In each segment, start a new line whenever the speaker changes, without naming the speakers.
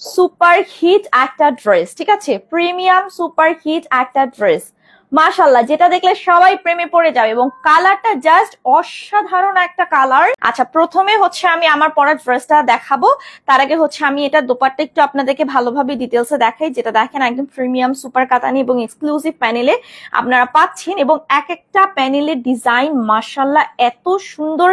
Super hit একটা dress, ঠিক আছে, প্রিমিয়াম সুপার হিট একটা ড্রেস। মাশাল্লাহ, যেটা দেখলে সবাই প্রেমে পড়ে যাবে এবং কালারটা জাস্ট অসাধারণ একটা কালার। আচ্ছা, প্রথমে হচ্ছে আমি আমার পরা ড্রেসটা দেখাবো, তার আগে হচ্ছে আমি এটা দোপাট্টা একটু আপনাদেরকে ভালোভাবে ডিটেলসে দেখাই। যেটা দেখেন একদম প্রিমিয়াম সুপার কাতানি এবং এক্সক্লুসিভ প্যানেলে আপনারা পাচ্ছেন, এবং এক একটা প্যানেলের ডিজাইন মাশাল্লাহ এত সুন্দর,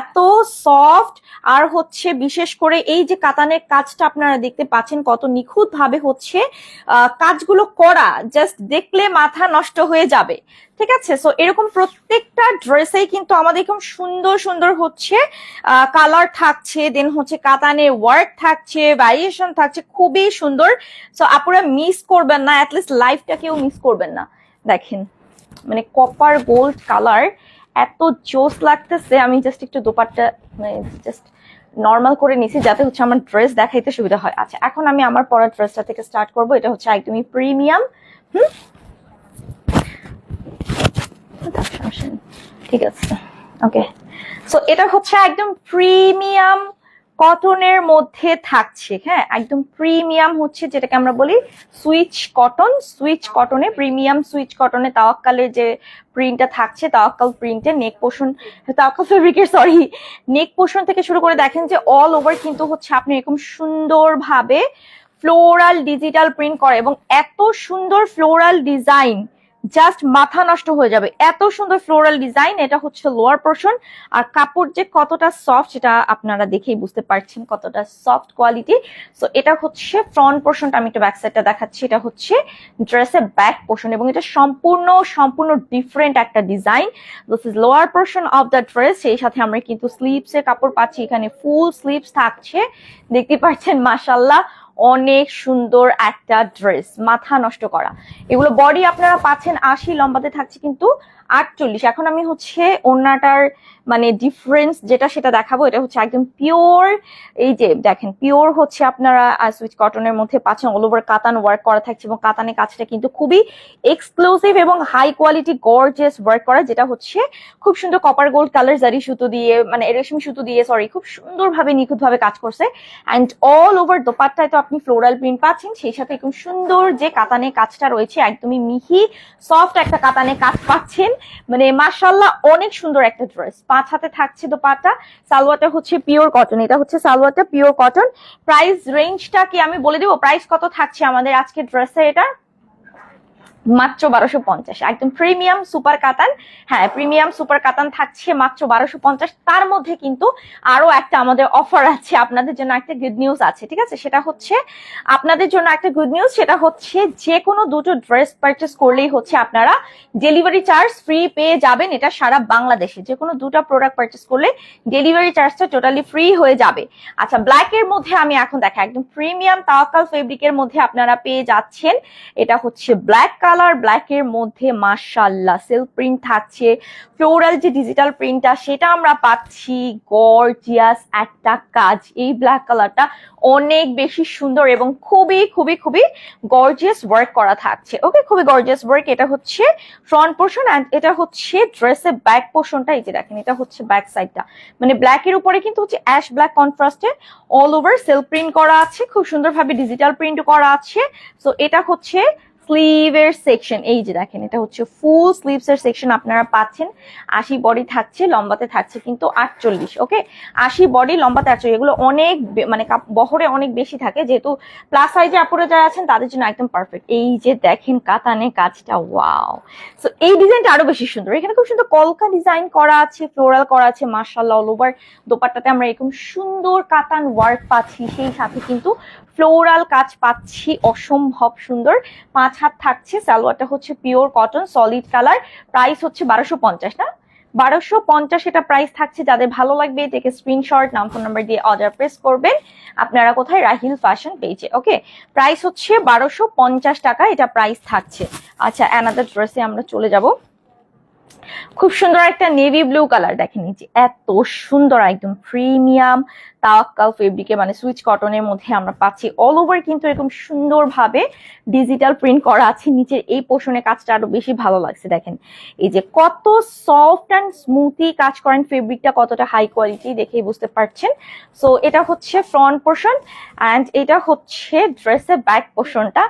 এত সফট। আর হচ্ছে বিশেষ করে এই যে কাতানের কাজটা আপনারা দেখতে পাচ্ছেন কত নিখুঁত ভাবে হচ্ছে কাজগুলো করা, জাস্ট দেখলে মাথা নষ্ট হয়ে যাবে। ঠিক আছে, সো এরকম প্রত্যেকটা ড্রেসেই কিন্তু আমাদের এরকম সুন্দর সুন্দর হচ্ছে কালার থাকছে, দেন হচ্ছে কাতানের ওয়ার্ক থাকছে, ভ্যারিয়েশন থাকছে, খুবই সুন্দর। সো আপনারা মিস করবেন না, অ্যাটলিস্ট লাইফটা কেউ মিস করবেন না। দেখেন মানে কপার গোল্ড কালার, এত জোস লাগতেছে। আমি জাস্ট একটু দোপাট্টা মানে জাস্ট নর্মাল করে নিছি যাতে হচ্ছে আমার ড্রেস দেখাইতে সুবিধা হয়। আচ্ছা, এখন আমি আমার পরা ড্রেসটা থেকে স্টার্ট করব। এটা হচ্ছে একদমই প্রিমিয়াম। ঠিক আছে, ওকে। সো এটা হচ্ছে একদম প্রিমিয়াম কটনের মধ্যে থাকছে। হ্যাঁ, একদম প্রিমিয়াম হচ্ছে যেটাকে আমরা বলি সুইচ কটন। সুইচ কটনে, প্রিমিয়াম সুইচ কটনে তাওয়াক্কালের যে প্রিন্টটা থাকছে, তাওয়াক্কাল প্রিন্টের নেক পোর্শন, তাওয়াক্কাল ফেব্রিকের সরি, নেক পোর্শন থেকে শুরু করে দেখেন যে অল ওভার কিন্তু হচ্ছে আপনি এরকম সুন্দরভাবে ফ্লোরাল ডিজিটাল প্রিন্ট করে, এবং এত সুন্দর ফ্লোরাল ডিজাইন জাস্ট মাথা নষ্ট হয়ে যাবে, এত সুন্দর ফ্লোরাল ডিজাইন। এটা হচ্ছে লোয়ার পোর্শন, আর কাপড় যে কতটা সফট সেটা আপনারা দেখেই বুঝতে পারছেন কতটা সফট কোয়ালিটি। সো এটা হচ্ছে ফ্রন্ট পোর্শনটা, আমি একটু ব্যাক সাইডটা দেখাচ্ছি। এটা হচ্ছে ড্রেসের ব্যাক পোর্শন, এবং এটা সম্পূর্ণ সম্পূর্ণ ডিফারেন্ট একটা design. This is lower portion of the dress. সেই সাথে আমরা কিন্তু স্লিভস এর কাপড় পাচ্ছি, এখানে ফুল স্লিভস থাকছে, দেখতে পাচ্ছেন মাশাল্লাহ অনেক সুন্দর একটা ড্রেস, মাথা নষ্ট করা। এগুলো বডি আপনারা পাচ্ছেন 80, লম্বাতে থাকছে কিন্তু 48। এখন আমি হচ্ছে ওড়নাটার মানে ডিফারেন্স যেটা সেটা দেখাবো। এটা হচ্ছে একদম পিওর, এই যে দেখেন পিওর হচ্ছে আপনারা সুইচ কটনের মধ্যে পাচ্ছেন, অল ওভার কাতান ওয়ার্ক করা থাকছে, এবং কাতানের কাজটা কিন্তু খুবই এক্সক্লুসিভ এবং হাই কোয়ালিটি গর্জিয়াস ওয়ার্ক করা, যেটা হচ্ছে খুব সুন্দর কপার গোল্ড কালার জারি সুতো দিয়ে, মানে রেশমি সুতো দিয়ে সরি, খুব সুন্দরভাবে নিখুঁত ভাবে কাজ করছে। অ্যান্ড অল ওভার দোপাট্টায় তো আপনি ফ্লোরাল প্রিন্ট পাচ্ছেন, সেই সাথে খুব সুন্দর যে কাতানের কাজটা রয়েছে, একদমই মিহি সফট একটা কাতানের কাজ পাচ্ছেন। মানে মাশাআল্লাহ অনেক সুন্দর একটা ড্রেস। 5 হাতে থাকছে দোপাট্টা, সালোয়ারটা হচ্ছে পিওর কটন। এটা হচ্ছে সালোয়ারটা পিওর কটন। প্রাইস রেঞ্জটা কি আমি বলে দিব, প্রাইস কত থাকছে আমাদের আজকে ড্রেসে? এটা মাত্র 1250, একদম প্রিমিয়াম সুপার কাতান। হ্যাঁ, প্রিমিয়াম সুপার কাতান থাকছে মাত্র 1250। তার মধ্যে কিন্তু আরো একটা আমাদের অফার আছে, আপনাদের জন্য একটা গুড নিউজ আছে। ঠিক আছে, সেটা হচ্ছে আপনাদের জন্য একটা গুড নিউজ, সেটা হচ্ছে যে কোনো দুটো ড্রেস পারচেস করলেই হচ্ছে আপনারা ডেলিভারি চার্জ ফ্রি পেয়ে যাবেন। এটা সারা বাংলাদেশে যে কোনো দুটো প্রোডাক্ট পারচেস করলে ডেলিভারি চার্জটা টোটালি ফ্রি হয়ে যাবে। আচ্ছা, ব্ল্যাক এর মধ্যে আমি এখন দেখা একদম প্রিমিয়াম তাওয়াক্কাল ফেব্রিকের মধ্যে আপনারা পেয়ে যাচ্ছেন। এটা হচ্ছে ব্ল্যাক কালার, ব্ল্যাক এর মধ্যে মাশাআল্লাহ সিল্ক প্রিন্ট থাকছে, ফ্লোরাল যে ডিজিটাল প্রিন্টটা সেটা আমরা পাচ্ছি, গর্জিয়াস একটা কাজ। এই ব্ল্যাক কালারটা অনেক বেশি সুন্দর এবং খুবই খুবই খুবই গর্জিয়াস ওয়ার্ক করা থাকছে। ওকে, খুবই গর্জিয়াস ওয়ার্ক। এটা হচ্ছে ফ্রন্ট পোর্শন, এন্ড এটা হচ্ছে ড্রেসের ব্যাক পোর্শনটা। এই যে দেখেন, এটা হচ্ছে ব্যাক সাইডটা, মানে ব্ল্যাক এর উপরে কিন্তু হচ্ছে অ্যাশ ব্ল্যাক কন্ট্রাস্টে অল ওভার সিল্ক প্রিন্ট করা আছে, খুব সুন্দরভাবে ডিজিটাল প্রিন্ট করা আছে। সো এটা হচ্ছে স্লিভের সেকশন। এই যে দেখেন, এটা হচ্ছে ফুল স্লিভস এর সেকশন আপনারা পাচ্ছেন। 80 বডি থাকছে, লম্বাতে থাকছে কিন্তু 48। ওকে, 80 বডি, লম্বাতে 48। এগুলো অনেক মানে বহরে অনেক বেশি থাকে, যেহেতু প্লাস সাইজে আপুরে যারা আছেন তাদের জন্য একদম পারফেক্ট। এই যে দেখেন কাতানে কাজটা, ওয়াও। সো এই ডিজাইনটা আরো বেশি সুন্দর। এখানে খুব সুন্দর কলকা ডিজাইন করা আছে, ফ্লোরাল করা আছে, মাশাআল্লাহ। অল ওভার দোপাট্টাতে আমরা এরকম সুন্দর কাতান ওয়ার্ক পাচ্ছি, সেই সাথে কিন্তু ফ্লোরাল কাজ পাচ্ছি, অসম্ভব সুন্দর। 5 হাত থাকছে, সালোয়ারটা হচ্ছে pure cotton solid colour. Price হচ্ছে 1250 না, 1250 এটা প্রাইস থাকছে। যাদের ভালো লাগবে থেকে স্ক্রিনশট, নাম ফোন নাম্বার দিয়ে অর্ডার প্রেস করবেন। আপনারা কোথায়? রাহিল ফ্যাশন পেজে। ওকে, প্রাইস হচ্ছে 1250 টাকা এটা প্রাইস থাকছে। আচ্ছা, অ্যানাদার ড্রেসে আমরা চলে যাব। খুব সুন্দর একটা নেভি ব্লু কালার, দেখেন এই যে এত সুন্দর একদম প্রিমিয়াম তাওয়াক্কাল ফেব্রিকে মানে সুইচ কটনের মধ্যে আমরা পাচ্ছি। অল ওভার কিন্তু এরকম সুন্দরভাবে ডিজিটাল প্রিন্ট করা আছে। নিচের এই পোর্শনে কাজটা আরো বেশি ভালো লাগছে, দেখেন এই যে কত সফট অ্যান্ড স্মুথি কাজ করেন, ফেব্রিকটা কতটা হাই কোয়ালিটি দেখেই বুঝতে পারছেন। সো এটা হচ্ছে ফ্রন্ট পোর্শন অ্যান্ড এটা হচ্ছে ড্রেসের ব্যাক পোর্শনটা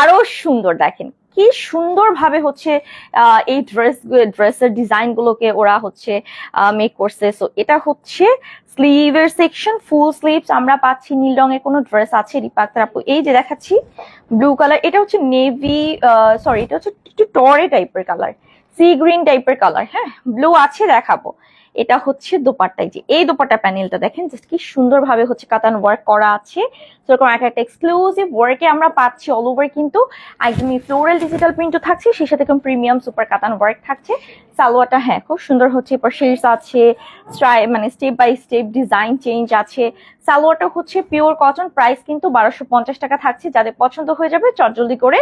আরো সুন্দর। দেখেন কি সুন্দর ভাবে হচ্ছে এই ড্রেসের ডিজাইন গুলোকে ওরা হচ্ছে মেক করছে। সো এটা হচ্ছে স্লিভের সেকশন, ফুল স্লিভস আমরা পাচ্ছি। নীল রঙের কোনো ড্রেস আছে রিপাক্তার আপু, এই যে দেখাচ্ছি ব্লু কালার, এটা হচ্ছে নেভি সরি এটা হচ্ছে একটু টরে টাইপের কালার, সি গ্রিন টাইপের কালার, হ্যাঁ ব্লু আছে দেখাবো। এটা হচ্ছে দোপাট্টা, যে এই দোপাট্টা প্যানেলটা দেখেন জাস্ট কি সুন্দর ভাবে হচ্ছে কাতান ওয়ার্ক করা আছে। সেরকম একটা এক্সক্লুসিভ ওয়ার্কে আমরা পাচ্ছি। অল ওভার কিন্তু একদমই ফ্লোরাল ডিজিটাল প্রিন্টও থাকছে, সেই সাথে প্রিমিয়াম সুপার কাতান ওয়ার্ক থাকছে। সালোয়ারটা হ্যাঁ খুব সুন্দর হচ্ছে, এরপর শেডস আছে, মানে step by step design change আছে। সালোয়ারটা হচ্ছে পিওর কটন, প্রাইস কিন্তু 1250 টাকা থাকছে। যাদের পছন্দ হয়ে যাবে চটজলদি করে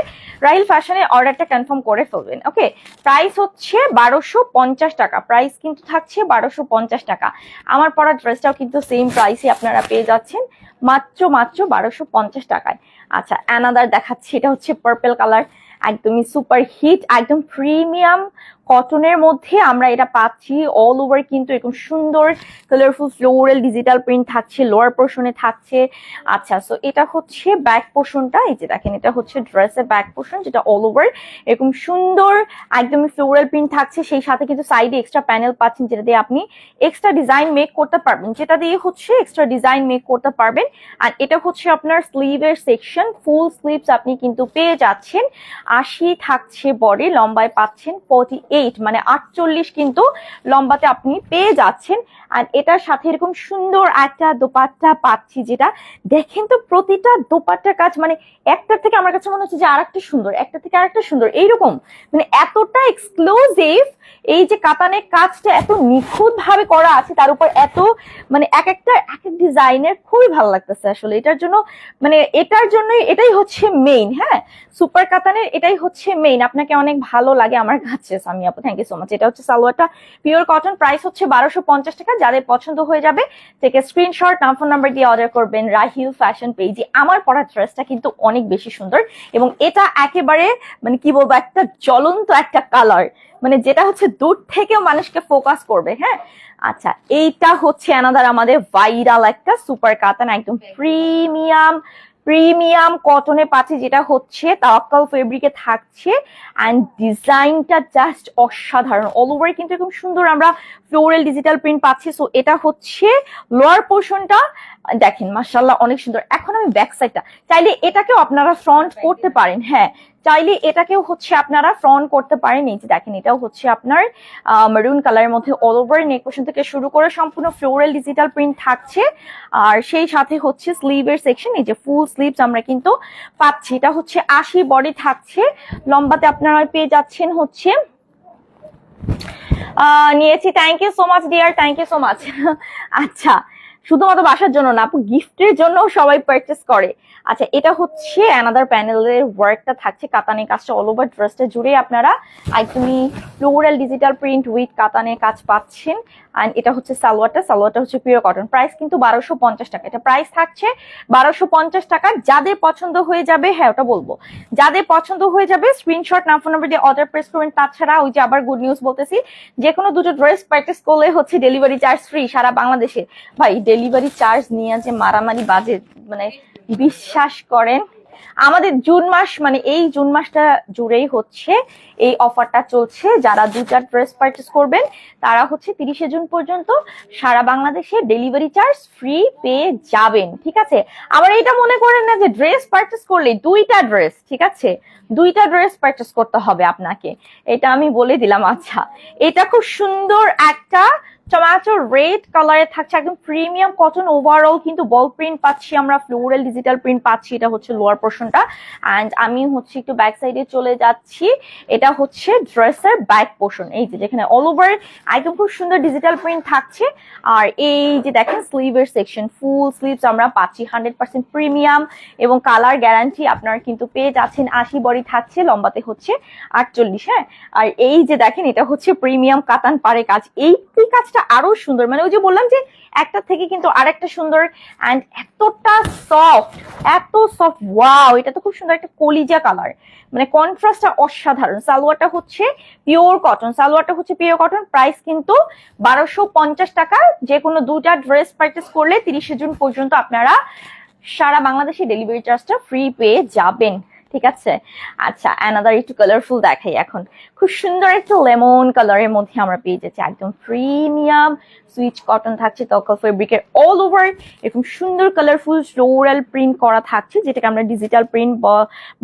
রাইল ফ্যাশনে অর্ডারটা কনফার্ম করে ফেলবেন। ওকে, প্রাইস হচ্ছে 1250 টাকা, প্রাইস কিন্তু থাকছে 1250 টাকা। আমার পরা ড্রেসটাও কিন্তু সেম প্রাইসে আপনারা পেয়ে যাচ্ছেন মাত্র 1250 টাকায়। আচ্ছা অ্যানাদার দেখাচ্ছি, এটা হচ্ছে পার্পল কালার, একদমই সুপার হিট, একদম প্রিমিয়াম কটনের মধ্যে আমরা এটা পাচ্ছি। অল ওভার কিন্তু এরকম সুন্দর কালারফুল ফ্লোরাল ডিজিটাল প্রিন্ট থাকছে, লোয়ার পোর্শনে থাকছে। আচ্ছা সো এটা হচ্ছে ব্যাক পোর্শনটা, এই যে দেখেন এটা হচ্ছে ড্রেসের ব্যাক পোর্শন, যেটা অল ওভার এরকম সুন্দর একদমই ফ্লোরাল প্রিন্ট থাকছে। সেই সাথে কিন্তু সাইডে এক্সট্রা প্যানেল পাচ্ছেন, যেটা দিয়ে আপনি এক্সট্রা ডিজাইন মেক করতে পারবেন, যেটা দিয়ে হচ্ছে এক্সট্রা ডিজাইন মেক করতে পারবেন। আর এটা হচ্ছে আপনার স্লিভের সেকশন, ফুল স্লিভস আপনি কিন্তু পেয়ে যাচ্ছেন। 80 থাকছে বডি, লম্বায় পাচ্ছেন 48 মানে 48 কিন্তু লম্বাতে আপনি পেয়ে যাচ্ছেন। আর এটার সাথে এরকম সুন্দর একটা দোপাট্টা পাচ্ছি, যেটা দেখেন তো প্রতিটা দোপাট্টার কাজ মানে একটার থেকে আমার কাছে মনে হচ্ছে যে আরেকটা সুন্দর, একটা থেকে আরেকটা সুন্দর, এইরকম মানে এতটা এক্সক্লুসিভ। এই যে কাতানের কাজটা এত নিখুঁত ভাবে করা আছে, তার উপর এত মানে এক একটা এক এক ডিজাইনের খুবই ভালো লাগতেছে আসলে। এটার জন্য মানে এটার জন্যই এটাই হচ্ছে মেইন, হ্যাঁ সুপার কাতানের এটাই হচ্ছে মেইন। আপনাকে অনেক ভালো লাগে আমার কাছে সামি আপু, থ্যাংক ইউ সো মাচ। এটা হচ্ছে সালোয়ারটা পিওর কটন, প্রাইস হচ্ছে 1250 টাকা। যাদের পছন্দ হয়ে যাবে থেকে স্ক্রিনশট ফোন নাম্বার দিয়ে অর্ডার করবেন রাহিল ফ্যাশন পেজে। আমার পরা ড্রেসটা কিন্তু অনেক বেশি সুন্দর এবং এটা একেবারে মানে কি বলবো একটা জ্বলন্ত একটা কালার, মানে যেটা হচ্ছে দূর থেকেও মানুষকে ফোকাস করবে। হ্যাঁ আচ্ছা এইটা হচ্ছে অ্যানাদার আমাদের ভাইরাল একটা সুপার কাতান, একদম প্রিমিয়াম কটনে পাচ্ছি, যেটা হচ্ছে তাওয়াক্কাল ফেব্রিকে থাকছে। অ্যান্ড ডিজাইনটা জাস্ট অসাধারণ, অল ওভার কিন্তু এরকম সুন্দর আমরা ফ্লোরাল ডিজিটাল প্রিন্ট পাচ্ছি। সো এটা হচ্ছে লোয়ার পোর্শনটা, দেখেন মাশাআল্লাহ অনেক সুন্দর। এখন আমি ব্যাক সাইডটা, চাইলে এটাকেও আপনারা ফ্রন্ট করতে পারেন, হ্যাঁ চাইলে এটাকেও হচ্ছে আপনারা ফ্রন্ট করতে পারেন। এই যে দেখেন এটাও হচ্ছে আপনার মেরুন কালারের মধ্যে অল ওভার নেক পোর্শন থেকে শুরু করে সম্পূর্ণ ফ্লোরাল ডিজিটাল প্রিন্ট থাকছে। আর সেই সাথে হচ্ছে স্লিভের সেকশন, এই যে ফুল স্লিভস আমরা কিন্তু পাচ্ছি। এটা হচ্ছে 80 বডি থাকছে, লম্বাতে আপনারা পেয়ে যাচ্ছেন হচ্ছে নিয়েছি। Thank you so much dear, thank you so much. আচ্ছা শুধুমাত্র বাসার জন্য না আপু, গিফটের জন্য সবাই পারচেস করে। আচ্ছা এটা হচ্ছে অ্যানাদার প্যানেলের ওয়ার্কটা থাকছে, কাতানের কাজটা অল ওভার ড্রেসটা জুড়ে আপনারা একদমই ফ্লোরাল ডিজিটাল প্রিন্ট উইথ কাতানের কাজ পাচ্ছেন। এন্ড এটা হচ্ছে সালোয়ারটা হচ্ছে পিওর কটন, প্রাইস কিন্তু 1250 টাকা। এটা প্রাইস থাকছে 1250 টাকা। যাদের পছন্দ হয়ে যাবে, হ্যাঁ ওটা বলবো, যাদের পছন্দ হয়ে যাবে স্ক্রিনশট ফোন নাম্বার দিয়ে অর্ডার প্রেস করবেন। তাছাড়া ওই যে আবার গুড নিউজ বলতেছি, যে কোনো দুটো ড্রেস পারচেস করলে হচ্ছে ডেলিভারি চার্জ ফ্রি সারা বাংলাদেশে। ভাই ডেলিভারি চার্জ নিয়ে যে মারামারি বাজে, মানে বিশ্বাস করেন আমাদের জুন মাস মানে এই জুন মাসটা জুড়েই হচ্ছে এই অফারটা চলছে। যারা দুটা ড্রেস পারচেস করবেন তারা হচ্ছে 30শে জুন পর্যন্ত সারা বাংলাদেশে ডেলিভারি চার্জ ফ্রি পেয়ে যাবেন, ঠিক আছে। আবার এটা মনে করেন না যে ড্রেস পারচেস করলে দুইটা ড্রেস, ঠিক আছে দুইটা ড্রেস পারচেস করতে হবে আপনাকে, এটা আমি বলে দিলাম। আচ্ছা এটা খুব সুন্দর একটা টমেটো রেড কালারে থাকছে, একদম প্রিমিয়াম কটন। ওভারঅল কিন্তু বল প্রিন্ট পাচ্ছি আমরা, ফ্লোরাল ডিজিটাল প্রিন্ট পাচ্ছি। এটা হচ্ছে লোয়ার পোর্শনটা। অ্যান্ড আমি হচ্ছে একটু ব্যাক সাইডে চলে যাচ্ছি। এটা হচ্ছে ড্রেসের ব্যাক পোর্শন, এই যে যেখানে অল ওভার একদম খুব সুন্দর ডিজিটাল প্রিন্ট থাকছে। আর এই যে দেখেন স্লিভের সেকশন, ফুল স্লিভস আমরা পাচ্ছি 100% প্রিমিয়াম এবং কালার গ্যারান্টি আপনারা কিন্তু পেয়ে যাচ্ছেন। 80 বডি থাকছে, লম্বাতে হচ্ছে 48। হ্যাঁ, আর এই যে দেখেন এটা হচ্ছে প্রিমিয়াম কাতান পাড়ে কাজ। এই কাজটা আরো সুন্দর, মানে ওই যে বললাম যে একটা থেকে কিন্তু আরেকটা সুন্দর। অ্যান্ড এতটা সফট, এত সফট, ওয়াও! এটা তো খুব সুন্দর একটা কলিজা কালার, মানে কন্ট্রাস্টটা অসাধারণ। সালোয়ারটা হচ্ছে পিওর কটন, সালোয়ারটা হচ্ছে পিওর কটন। প্রাইস কিন্তু 1250 টাকা। যে কোনো দুটা ড্রেস পারচেস করলে 30 জুন পর্যন্ত আপনারা সারা বাংলাদেশে ডেলিভারি চার্জটা ফ্রি পেয়ে যাবেন। ঠিক আছে, আচ্ছা অ্যানাদার একটু কালারফুল দেখাই এখন। খুব সুন্দর একটা লেমন কালারের মধ্যে আমরা পেয়ে যাচ্ছি, একদম প্রিমিয়াম সুইচ কটন থাকছে, তকল ফেব্রিকের অল ওভার এরকম সুন্দর কালারফুল ফ্লোরাল প্রিন্ট করা থাকছে, যেটাকে আমরা ডিজিটাল প্রিন্ট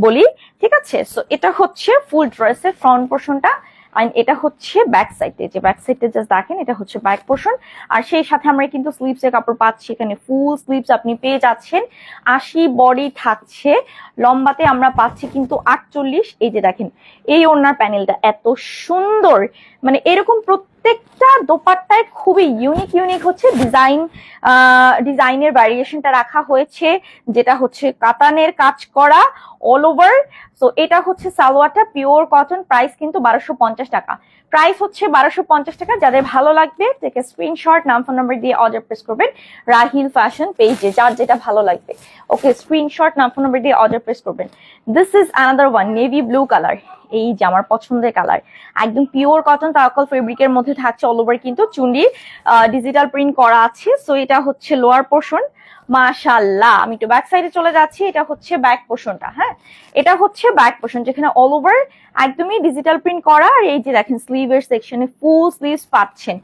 বলি। ঠিক আছে, সো এটা হচ্ছে ফুল ড্রেসের ফ্রন্ট পোর্শনটা। আর এটা হচ্ছে ব্যাক সাইডে, যে ব্যাক সাইডে জাস্ট দেখেন এটা হচ্ছে ব্যাক পোর্শন। আর সেই সাথে আমরা কিন্তু স্লিভস এর কাপড় পাচ্ছি, এখানে ফুল স্লিভস আপনি পেয়ে যাচ্ছেন। 80 বডি থাকছে, লম্বাতে আমরা পাচ্ছি কিন্তু 48। এই যে দেখেন এই ওড়নার প্যানেলটা এত সুন্দর, মানে এরকম প্রত্যেকটা দোপাট্টায় খুবই ইউনিক ইউনিক হচ্ছে ডিজাইনের ভ্যারিয়েশনটা রাখা হয়েছে, যেটা হচ্ছে কাতানের কাজ করা অল ওভার। সো এটা হচ্ছে সালোয়ারটা পিওর কটন। প্রাইস কিন্তু 1250 টাকা। প্রাইস হচ্ছে 1250 টাকা। যাদের ভালো লাগবে থেকে স্ক্রিনশট, নাম ফোন নাম্বার দিয়ে অর্ডার প্লেস করবেন রাহিল ফ্যাশন পেজে, যার যেটা ভালো লাগবে। ওকে, স্ক্রিনশট, নাম ফোন নাম্বার দিয়ে অর্ডার প্লেস করবেন। This is another one, navy blue colour. এই যে আমার পছন্দের কালার, একদম পিওর কটন তাওয়াক্কাল ফেব্রিকের মধ্যে থাকছে। অল ওভার কিন্তু চুন্ডি ডিজিটাল প্রিন্ট করা আছে। সো এটা হচ্ছে লোয়ার পোর্শন। মাশাআল্লাহ, আমি একটু ব্যাক সাইডে চলে যাচ্ছি। এটা হচ্ছে ব্যাক পোর্শনটা। হ্যাঁ, এটা হচ্ছে ব্যাক পোর্শন, যেখানে অল ওভার একদমই ডিজিটাল প্রিন্ট করা। আর এই যে দেখেন স্লিভের সেকশনে ফুল স্লিভস পাচ্ছেন।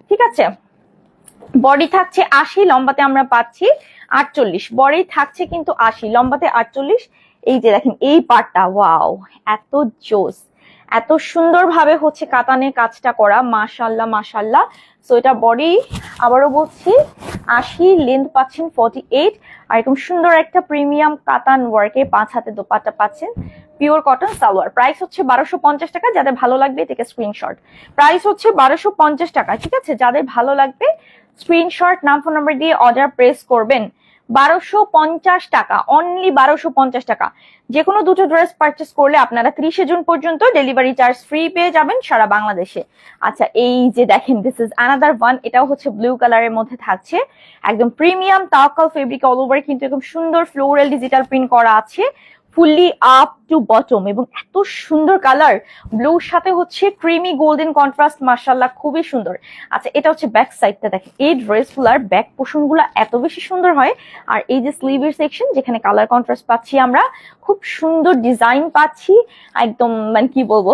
ঠিক আছে, বডি থাকছে 80, লম্বাতে আমরা পাচ্ছি 48। বডি থাকছে কিন্তু 80, লম্বাতে 48। এই যে দেখেন এই পার্টটা, ওয়াও, এত জোস, এত সুন্দরভাবে হচ্ছে কাতানে কাজটা করা। মাশাআল্লাহ মাশাআল্লাহ। সো এটা বডি, আবারও বলছি 80, লেন্থ পাচ্ছেন 48। আর এরকম সুন্দর একটা প্রিমিয়াম কাতান ওয়ার্কে 5 হাতে দোপাট্টা পাচ্ছেন, পিওর কটন সালোয়ার। প্রাইস হচ্ছে 1250 টাকা। যাদের ভালো লাগবে থেকে স্ক্রিনশট। প্রাইস হচ্ছে 1250 টাকা। ঠিক আছে, যাদের ভালো লাগবে স্ক্রিনশট, নাম ফোন নাম্বার দিয়ে অর্ডার প্রেস করবেন। 1250 টাকা, অনলি 1250 টাকা। যে কোনো দুটো ড্রেস পারচেস করলে আপনারা 30 জুন পর্যন্ত ডেলিভারি চার্জ ফ্রি পেয়ে যাবেন সারা বাংলাদেশে। আচ্ছা, এই যে দেখেন দিস ইজ অ্যানাদার ওয়ান। এটাও হচ্ছে ব্লু কালারের মধ্যে থাকছে, একদম প্রিমিয়াম তাওয়াক্কাল ফেব্রিক অল ওভার কিন্তু এরকম সুন্দর ফ্লোরাল ডিজিটাল প্রিন্ট করা আছে, ফুললি আপ টু বটম। এবং এত সুন্দর কালার, ব্লুর সাথে হচ্ছে ক্রিমি গোল্ডেন কন্ট্রাস্ট, মাশাআল্লাহ খুবই সুন্দর। আচ্ছা, এটা হচ্ছে ব্যাক সাইডটা দেখেন। এই ড্রেসগুলার ব্যাক পোর্শনগুলো এত বেশি সুন্দর হয়। আর এই যে স্লিভের সেকশন, যেখানে কালার কন্ট্রাস্ট পাচ্ছি আমরা, খুব সুন্দর ডিজাইন পাচ্ছি, একদম মানে কি বলবো,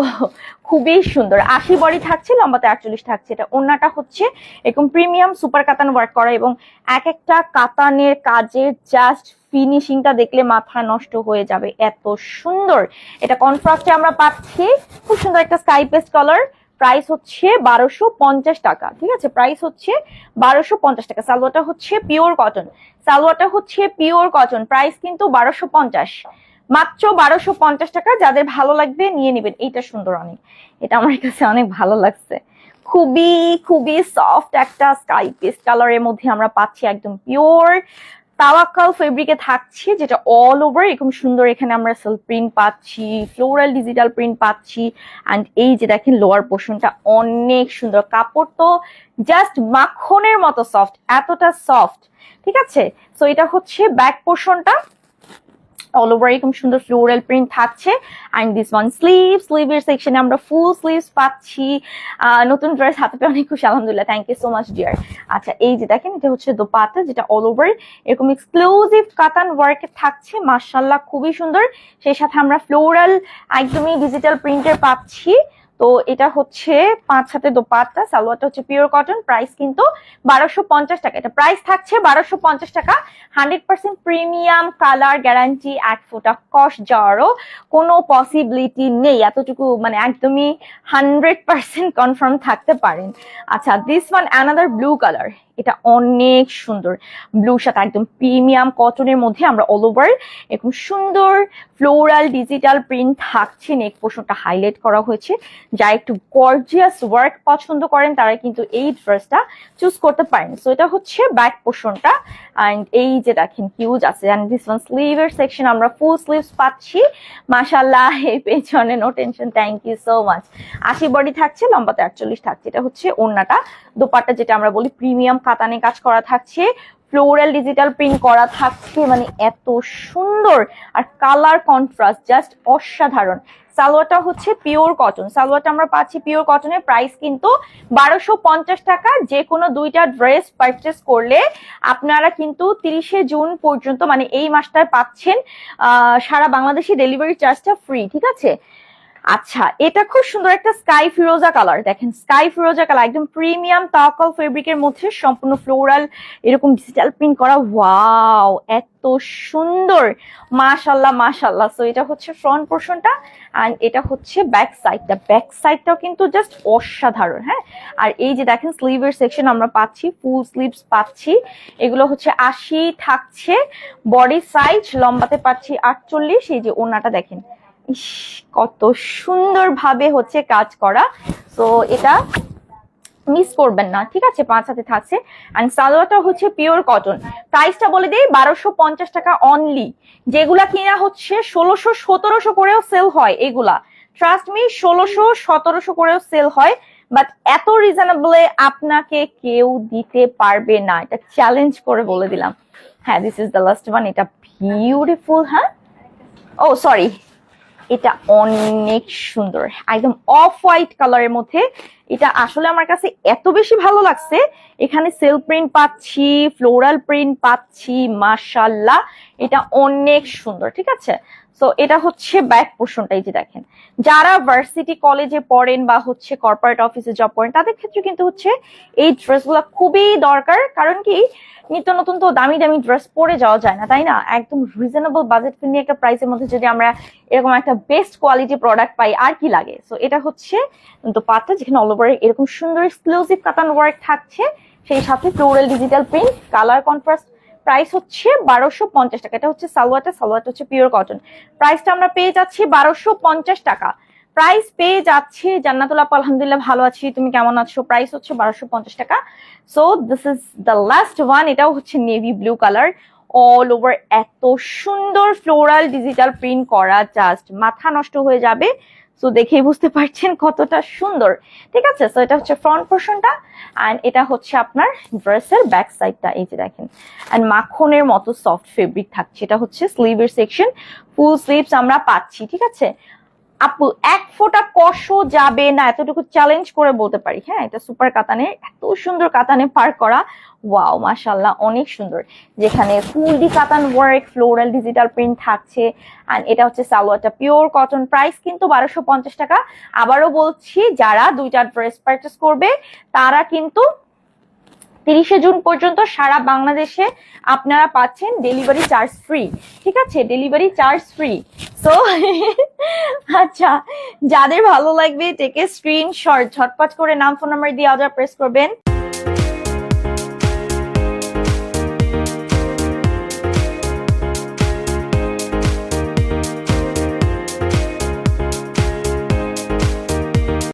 খুবই সুন্দর। 80 বডি থাকছে, লম্বাতে 48 থাকছে। এটা ওড়নাটা হচ্ছে এরকম প্রিমিয়াম সুপার কাতান ওয়ার্ক করা, এবং এক একটা কাতানের কাজের জাস্ট ফিনিশিংটা দেখলে মাথা নষ্ট হয়ে যাবে, এত সুন্দর। এটা কন্ট্রাস্টে আমরা পাচ্ছি খুব সুন্দর একটা স্কাই পেস্ট কালার। প্রাইস হচ্ছে 1250 টাকা। ঠিক আছে, প্রাইস হচ্ছে 1250 টাকা। সালোয়ারটা হচ্ছে পিওর কটন, সালোয়ারটা হচ্ছে পিওর কটন। প্রাইস কিন্তু 1250, মাত্র 1250 টাকা। যাদের ভালো লাগবে নিয়ে নেবেন। এইটা সুন্দর অনেক, এটা আমার কাছে অনেক ভালো লাগছে। খুবই খুবই সফট একটা স্কাই পেস্ট কালারের মধ্যে আমরা পাচ্ছি, একদম পিওর তাওয়াক্কাল ফেব্রিকে থাকছে, যেটা অল ওভার এরকম সুন্দর। এখানে আমরা সেলফ প্রিন্ট পাচ্ছি, ফ্লোরাল ডিজিটাল প্রিন্ট পাচ্ছি। অ্যান্ড এই যে দেখেন লোয়ার পোর্শনটা অনেক সুন্দর, কাপড় তো জাস্ট মাখনের মতো সফট, এতটা সফট। ঠিক আছে, সো এটা হচ্ছে ব্যাক পোর্শনটা, অল ওভার এরকম সুন্দর ফ্লোরাল প্রিন্ট থাকছে। অ্যান্ড দিস ওয়ান স্লিভের সেকশনে আমরা ফুল স্লিভস পাচ্ছি। নতুন ড্রেস হাতে পেয়ে অনেক খুশি, আলহামদুলিল্লাহ, thank you so much dear. আচ্ছা, এই যে দেখেন এটা হচ্ছে দোপাট্টা, যেটা অল ওভার এরকম এক্সক্লুসিভ কাতান ওয়ার্কে থাকছে, মাশাআল্লাহ খুবই সুন্দর। সেই সাথে আমরা ফ্লোরাল একদমই ডিজিটাল প্রিন্টের পাচ্ছি। তো এটা হচ্ছে 5 হাতে দোপাট্টা, সালোয়ারটা হচ্ছে পিওর কটন, প্রাইস কিন্তু 1250 টাকা। এটা প্রাইস থাকছে 1250 টাকা। 100% প্রিমিয়াম কালার গ্যারান্টি, 1 ফোঁটা কস যাওয়ারও কোনো পসিবিলিটি নেই, এতটুকু মানে একদমই 100% কনফার্ম থাকতে পারেন। আচ্ছা, this one another blue colour, এটা অনেক সুন্দর, ব্লুর সাথে একদম প্রিমিয়াম কটনের মধ্যে আমরা অল ওভার এরকম সুন্দর ফ্লোরাল ডিজিটাল প্রিন্ট থাকছে। নেক পোর্শনটা হাইলাইট করা হয়েছে। যারা একটু গর্জিয়াস ওয়ার্ক পছন্দ করেন তারা কিন্তু এই ড্রেসটা চুজ করতে পারেন। সো এটা হচ্ছে ব্যাক পোর্শনটা, অ্যান্ড এই যে দেখেন হিউজ আছে। অ্যান্ড দিস ওয়ান স্লিভের সেকশন আমরা ফুল স্লিভস পাচ্ছি মাশাআল্লাহ। এই পেছনে no tension, thank you so much. 80 body থাকছে, লম্বাতে 48 থাকছে। এটা হচ্ছে ওড়নাটা, দোপাট্টা যেটা আমরা বলি প্রিমিয়াম কাতানে কাজ করা থাকছে, ফ্লোরাল ডিজিটাল প্রিন্ট করা থাকছে, মানে এত সুন্দর। আর কালার কন্ট্রাস্ট জাস্ট অসাধারণ। সালোয়ারটা হচ্ছে পিওর কটন, সালোয়ারটা আমরা পাচ্ছি পিওর কটনের, প্রাইস কিন্তু 1250 টাকা। যে কোনো দুইটা ড্রেস পারচেস করলে আপনারা কিন্তু 30শে জুন পর্যন্ত মানে এই মাসটায় পাচ্ছেন সারা বাংলাদেশে ডেলিভারি চার্জটা ফ্রি, ঠিক আছে। আচ্ছা, এটা খুব সুন্দর একটা স্কাই ফিরোজা কালার, দেখেন স্কাই ফিরোজা কালার, একদম প্রিমিয়াম তাওয়াক্কাল ফেব্রিকের মধ্যে সম্পূর্ণ ফ্লোরাল এরকম ডিজিটাল প্রিন্ট করা। ওয়াও, এত সুন্দর, মাশাআল্লাহ মাশাআল্লাহ। সো এটা হচ্ছে ফ্রন্ট পোর্শনটা, এন্ড এটা হচ্ছে ব্যাক সাইডটা। ব্যাক সাইডটাও কিন্তু জাস্ট অসাধারণ। হ্যাঁ, আর এই যে দেখেন স্লিভের সেকশন আমরা পাচ্ছি, ফুল স্লিভস পাচ্ছি, এগুলো হচ্ছে 80 থাকছে বডি সাইজ, লম্বাতে পাচ্ছি 48। এই যে ওড়নাটা দেখেন, ইস কত সুন্দর ভাবে হচ্ছে কাজ করা। তো এটা মিস করবেন না, ঠিক আছে। 5 হাতে থাকছে, এন্ড সালোয়ারটা হচ্ছে পিওর কটন। প্রাইসটা বলে দেই 1250 টাকা অনলি। যেগুলা কিনা হচ্ছে 1600 1700 করেও সেল হয়, এগুলা ট্রাস্ট মি 1600 1700 করেও সেল হয়, বাট এত রিজনেবলে আপনাকে কেউ দিতে পারবে না, এটা চ্যালেঞ্জ করে বলে দিলাম। হ্যাঁ, this is the last one, এটা বিউটিফুল। হ্যাঁ, ও সরি, এটা অনেক সুন্দর, একদম অফ হোয়াইট কালারের মধ্যে। এটা আসলে আমার কাছে এত বেশি ভালো লাগছে। এখানে সেলফ প্রিন্ট পাচ্ছি, ফ্লোরাল প্রিন্ট পাচ্ছি, মাশাআল্লাহ এটা অনেক সুন্দর, ঠিক আছে। সো এটা হচ্ছে ব্যাক পোর্শনটা, এই যে দেখেন, যারা ভার্সিটি কলেজে পড়েন বা হচ্ছে কর্পোরেট অফিসে জব করেন তাদের ক্ষেত্রে কিন্তু হচ্ছে এই ড্রেসগুলো খুবই দরকার। কারণ কি, নিত্য নতুন তো দামি দামি ড্রেস পরে যাওয়া যায় না, তাই না। একদম রিজনেবল বাজেট ফ্রেন্ডলি একটা প্রাইসের মধ্যে যদি আমরা এরকম একটা বেস্ট কোয়ালিটি প্রোডাক্ট পাই আর কি লাগে। সো এটা হচ্ছে দোপাট্টা, যেখানে অল ওভার এরকম সুন্দর এক্সক্লুসিভ কাতান ওয়ার্ক থাকছে, সেই সাথে floral digital print, colour contrast. Price হচ্ছে 1250 টাকা। এটা হচ্ছে সালোয়ারটা, সালোয়ারটা হচ্ছে পিওর কটন। প্রাইসটা আমরা পেয়ে যাচ্ছি 1250 টাকা। প্রাইস পেয়ে যাচ্ছে জান্নাতুল আপু, আলহামদুলিল্লাহ ভালো আছি, তুমি কেমন আছো? প্রাইস হচ্ছে 1250 টাকা। So this is the last one, এটাও হচ্ছে navy blue colour, all over এত সুন্দর ফ্লোরাল ডিজিটাল প্রিন্ট করা, জাস্ট মাথা নষ্ট হয়ে যাবে। সো দেখেই বুঝতে পারছেন কতটা সুন্দর, ঠিক আছে। সো এটা হচ্ছে ফ্রন্ট পোর্শনটা, এন্ড এটা হচ্ছে আপনার ড্রেসের ব্যাক সাইডটা, এই যে দেখেন, এন্ড মাখনের মতো সফট ফেব্রিক থাকছে। এটা হচ্ছে স্লিভের সেকশন, ফুল স্লিভস আমরা পাচ্ছি, ঠিক আছে। আপু 1 ফোঁটা কষও যাবে না, এতটুকু চ্যালেঞ্জ করে বলতে পারি। হ্যাঁ, এটা সুপার কাতানে, এত সুন্দর কাতানে পার করা, ওয়াও মাশাআল্লাহ অনেক সুন্দর। যেখানে ফুল কাতান ওয়ার্ক, ফ্লোরাল ডিজিটাল প্রিন্ট থাকছে, এন্ড এটা হচ্ছে সালোয়ারটা পিওর কটন। প্রাইস কিন্তু 1250 টাকা। আবারও বলছি, যারা দুইটা ড্রেস পারচেস করবে তারা কিন্তু 30শে জুন পর্যন্ত সারা বাংলাদেশে আপনারা পাচ্ছেন ডেলিভারি চার্জ ফ্রি, ঠিক আছে, ডেলিভারি চার্জ ফ্রি। সো আচ্ছা, যাদের ভালো লাগবে টেক এ স্ক্রিনশট, ঝটপট করে নাম ফোন নাম্বার দিয়ে অর্ডার প্রেস করবেন।